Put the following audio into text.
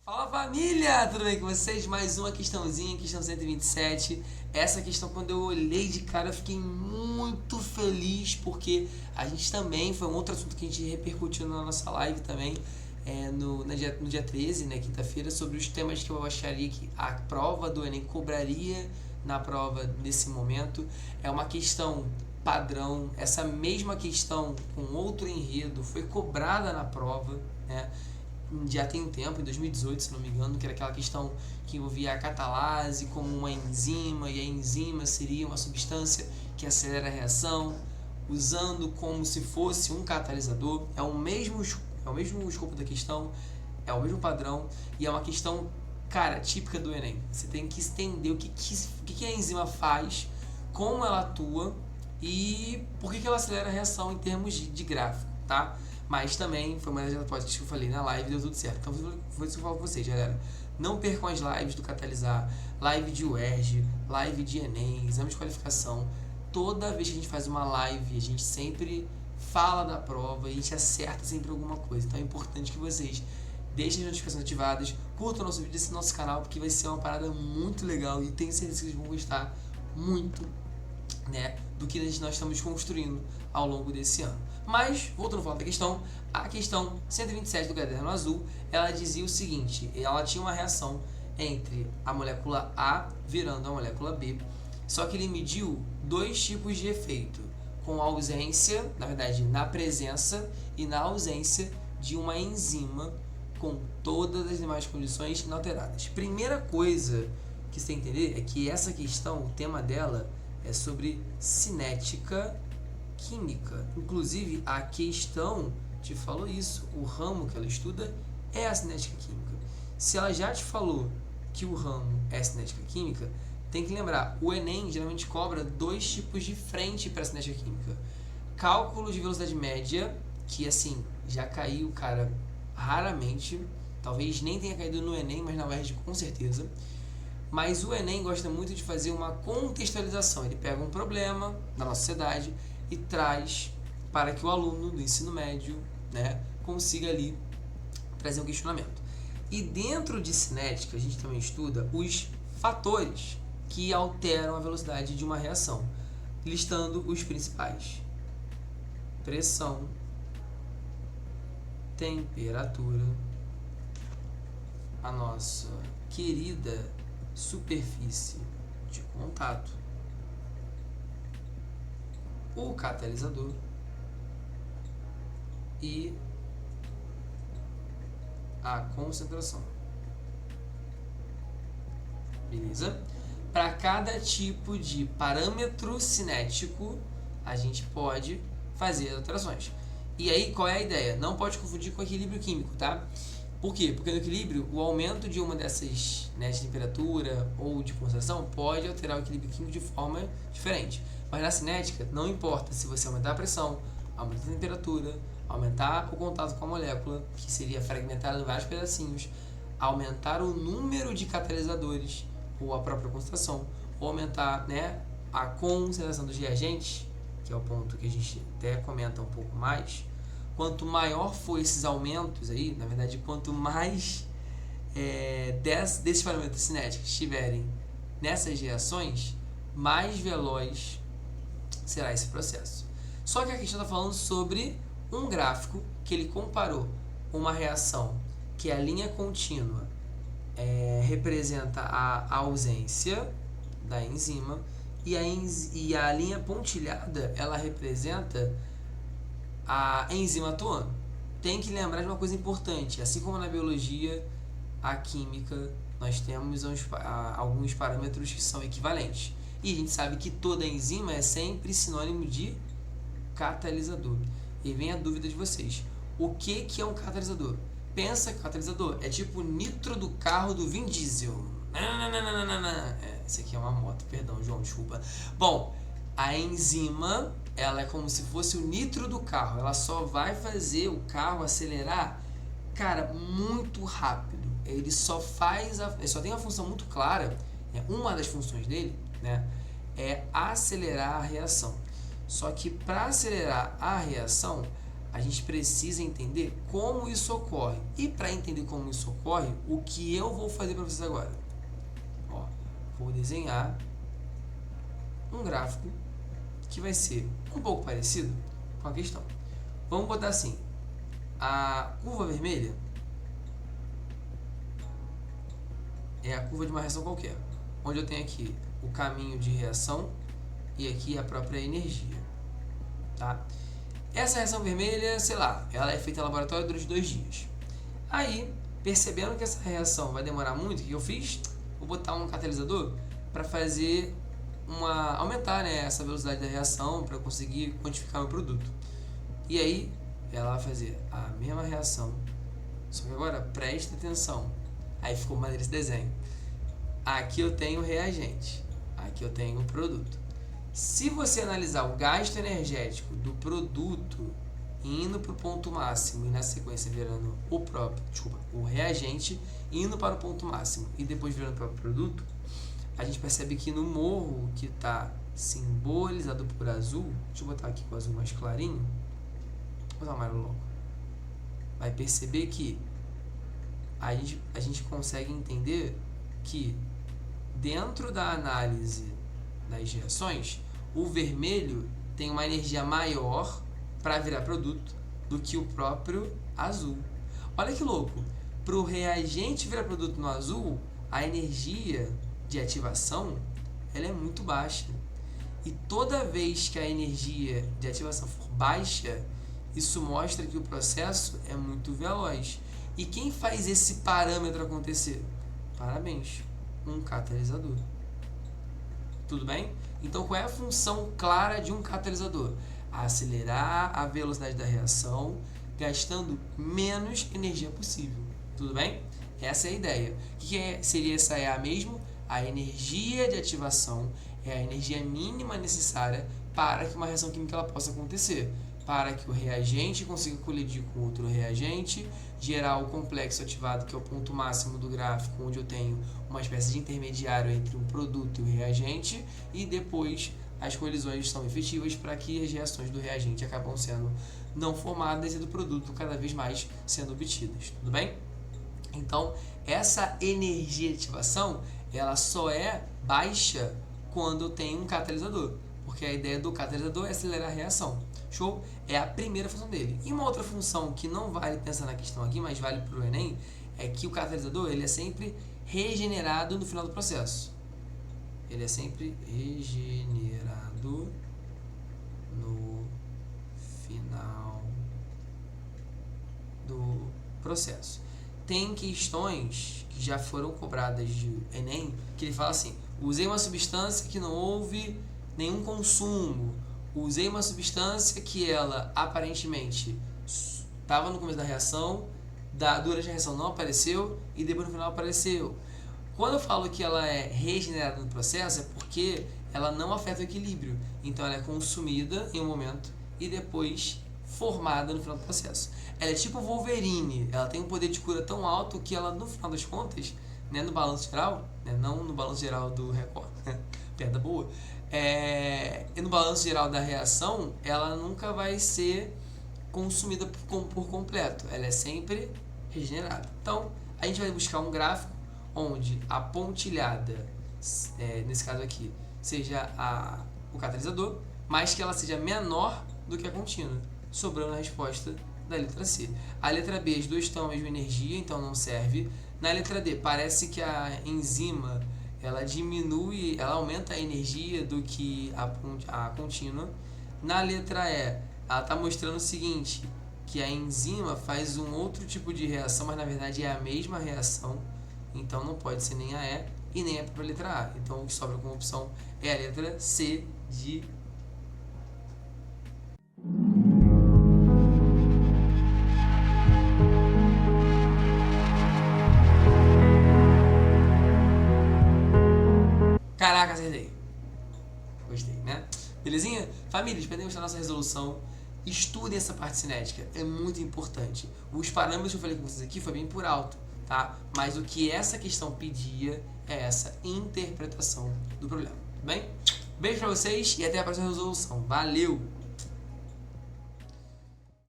Fala família, tudo bem com vocês? Mais uma questãozinha, questão 127. Essa questão, quando eu olhei de cara, eu fiquei muito feliz, porque a gente também, foi um outro assunto que a gente repercutiu na nossa live também, no dia 13, né, quinta-feira, sobre os temas que eu acharia que a prova do Enem cobraria na prova nesse momento. É uma questão padrão, essa mesma questão com outro enredo foi cobrada na prova, né? Já tem um tempo, em 2018, se não me engano, que era aquela questão que envolvia a catalase como uma enzima, e a enzima seria uma substância que acelera a reação, usando como se fosse um catalisador. É o mesmo escopo da questão, é o mesmo padrão, e é uma questão, cara, típica do Enem. Você tem que entender o que a enzima faz, como ela atua e por que ela acelera a reação em termos de gráfico, tá? Mas também foi uma das hipóteses que eu falei na live e deu tudo certo. Então foi isso que eu falo pra vocês, galera. Não percam as lives do Catalisar, live de UERJ, live de Enem, exame de qualificação. Toda vez que a gente faz uma live, a gente sempre fala da prova e a gente acerta sempre alguma coisa. Então é importante que vocês deixem as notificações ativadas, curtam o nosso vídeo desse nosso canal, porque vai ser uma parada muito legal e tenho certeza que vocês vão gostar muito, né, do que nós estamos construindo ao longo desse ano. Mas, voltando a falar da questão, a questão 127 do caderno azul, ela dizia o seguinte: ela tinha uma reação entre a molécula A virando a molécula B, só que ele mediu dois tipos de efeito, com a ausência, na verdade, na presença e na ausência de uma enzima com todas as demais condições inalteradas. Primeira coisa que você tem que entender é que essa questão, o tema dela é sobre cinética química. Inclusive, a questão te falou isso. O ramo que ela estuda é a cinética química. Se ela já te falou que o ramo é cinética química, tem que lembrar, o Enem geralmente cobra dois tipos de frente para a cinética química. Cálculo de velocidade média, que assim, já caiu, cara, raramente. Talvez nem tenha caído no Enem, mas na UERJ com certeza. Mas o Enem gosta muito de fazer uma contextualização. Ele pega um problema da nossa sociedade e traz para que o aluno do ensino médio, né, consiga ali trazer um questionamento. E dentro de cinética, a gente também estuda os fatores que alteram a velocidade de uma reação, listando os principais: pressão, temperatura, a nossa querida superfície de contato, o catalisador e a concentração. Beleza? Para cada tipo de parâmetro cinético, a gente pode fazer alterações. E aí, qual é a ideia? Não pode confundir com equilíbrio químico, tá? Por quê? Porque no equilíbrio, o aumento de uma dessas, né, de temperatura ou de concentração pode alterar o equilíbrio químico de forma diferente. Mas na cinética, não importa se você aumentar a pressão, aumentar a temperatura, aumentar o contato com a molécula, que seria fragmentada em vários pedacinhos, aumentar o número de catalisadores ou a própria concentração, ou aumentar, né, a concentração dos reagentes, que é o ponto que a gente até comenta um pouco mais. Quanto maior for esses aumentos aí, na verdade, quanto mais desses parâmetros cinéticos estiverem nessas reações, mais veloz será esse processo. Só que a questão está falando sobre um gráfico que ele comparou uma reação que a linha contínua representa a ausência da enzima e a linha pontilhada ela representa a enzima atuando. Tem que lembrar de uma coisa importante: assim como na biologia, a química, nós temos alguns parâmetros que são equivalentes. E a gente sabe que toda enzima é sempre sinônimo de catalisador. E vem a dúvida de vocês: o que é um catalisador? Pensa que catalisador é tipo o nitro do carro do Vin Diesel. Esse aqui é uma moto, perdão, João, desculpa. Bom, a enzima, ela é como se fosse o nitro do carro. Ela só vai fazer o carro acelerar, cara, muito rápido. Ele só tem uma função muito clara. Uma das funções dele, né, é acelerar a reação. Só que para acelerar a reação, a gente precisa entender como isso ocorre. E para entender como isso ocorre, o que eu vou fazer para vocês agora? Ó, vou desenhar um gráfico que vai ser um pouco parecido com a questão. Vamos botar assim, a curva vermelha é a curva de uma reação qualquer, onde eu tenho aqui o caminho de reação e aqui a própria energia, tá? Essa reação vermelha, sei lá, ela é feita em laboratório durante 2 dias. Aí, percebendo que essa reação vai demorar muito, o que eu fiz? Vou botar um catalisador para fazer aumentar, né, essa velocidade da reação para eu conseguir quantificar meu produto. E aí, ela vai fazer a mesma reação, só que agora presta atenção. Aí ficou maneiro esse desenho. Aqui eu tenho o reagente, aqui eu tenho o produto. Se você analisar o gasto energético do produto indo para o ponto máximo e na sequência virando o reagente indo para o ponto máximo e depois virando para o produto, a gente percebe que no morro que está simbolizado por azul, deixa eu botar aqui com o azul mais clarinho, vou botar o amarelo logo, vai perceber que a gente consegue entender que dentro da análise das reações, o vermelho tem uma energia maior para virar produto do que o próprio azul. Olha que louco! Para o reagente virar produto no azul, a energia de ativação ela é muito baixa. E toda vez que a energia de ativação for baixa, isso mostra que o processo é muito veloz. E quem faz esse parâmetro acontecer? Parabéns, um catalisador. Tudo bem? Então, qual é a função clara de um catalisador? Acelerar a velocidade da reação, gastando menos energia possível. Tudo bem? Essa é a ideia. O que seria essa EA mesmo? A energia de ativação é a energia mínima necessária para que uma reação química ela possa acontecer. Para que o reagente consiga colidir com outro reagente, gerar o complexo ativado, que é o ponto máximo do gráfico, onde eu tenho uma espécie de intermediário entre um produto e o reagente, e depois as colisões são efetivas para que as reações do reagente acabam sendo não formadas e do produto cada vez mais sendo obtidas. Tudo bem? Então, essa energia de ativação, ela só é baixa quando eu tenho um catalisador, porque a ideia do catalisador é acelerar a reação. Show? É a primeira função dele. E uma outra função que não vale pensar na questão aqui, mas vale para o Enem, é que o catalisador ele é sempre regenerado no final do processo. Ele é sempre regenerado no final do processo. Tem questões que já foram cobradas de Enem, que ele fala assim, usei uma substância que não houve nenhum consumo, usei uma substância que ela aparentemente estava no começo da reação, durante a reação não apareceu e depois no final apareceu. Quando eu falo que ela é regenerada no processo, é porque ela não afeta o equilíbrio. Então ela é consumida em um momento e depois formada no final do processo. Ela é tipo Wolverine, ela tem um poder de cura tão alto que ela, no final das contas, né, no balanço geral, né, não no balanço geral do Record, piada boa, e no balanço geral da reação, ela nunca vai ser consumida por completo, ela é sempre regenerada. Então, a gente vai buscar um gráfico onde a pontilhada, nesse caso aqui, seja o catalisador, mas que ela seja menor do que a contínua, sobrando a resposta da letra C. A letra B, as duas estão a mesma energia, então não serve. Na letra D, parece que a enzima ela diminui, ela aumenta a energia do que a contínua. Na letra E, ela está mostrando o seguinte, que a enzima faz um outro tipo de reação, mas na verdade é a mesma reação, então não pode ser nem a E e nem a própria letra A. Então o que sobra como opção é a letra C de Caraca, acertei. Gostei, né? Belezinha? Família, espero que tenham gostado da nossa resolução. Estudem essa parte cinética, é muito importante. Os parâmetros que eu falei com vocês aqui foi bem por alto, tá? Mas o que essa questão pedia é essa interpretação do problema, tudo bem? Beijo pra vocês e até a próxima resolução. Valeu!